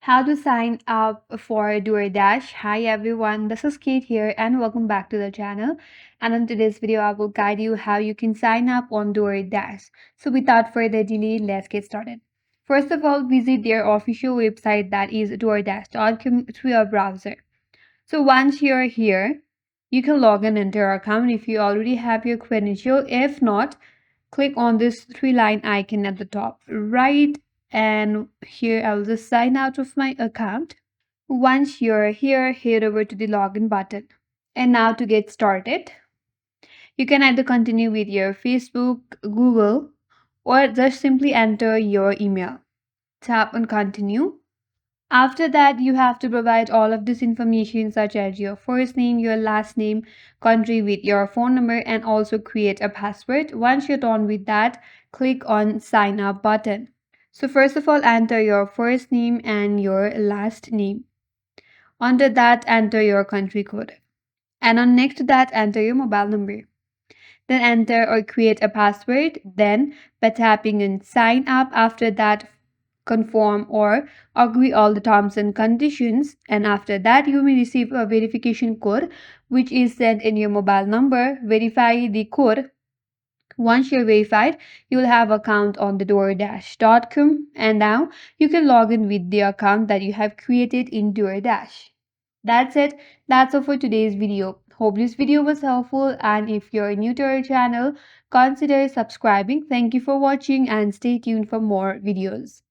How to sign up for DoorDash. Hi everyone, this is Kate here and welcome back to the channel. And in today's video, I will guide you how you can sign up on DoorDash. So without further delay, let's get started. First of all, visit their official website, that is DoorDash.com, through your browser. So once you're here, you can log in into your account if you already have your credential. If not, click on this three-line icon at the top right, and here I'll just sign out of my account. Once you're here, head over to the login button. And now to get started, you can either continue with your Facebook, Google, or just simply enter your email. Tap on continue. After that, you have to provide all of this information such as your first name, your last name, country with your phone number, and also create a password. Once you're done with that, click on sign up button. So first of all, enter your first name and your last name. Under that, enter your country code. And on next to that, enter your mobile number. Then enter or create a password. Then by tapping on sign up, after that conform or agree all the terms and conditions, and after that you may receive a verification code which is sent in your mobile number. Verify the code. Once you're verified, you'll have account on the DoorDash.com, and now you can log in with the account that you have created in DoorDash. That's it. That's all for today's video. Hope this video was helpful, and if you're new to our channel, consider subscribing. Thank you for watching and stay tuned for more videos.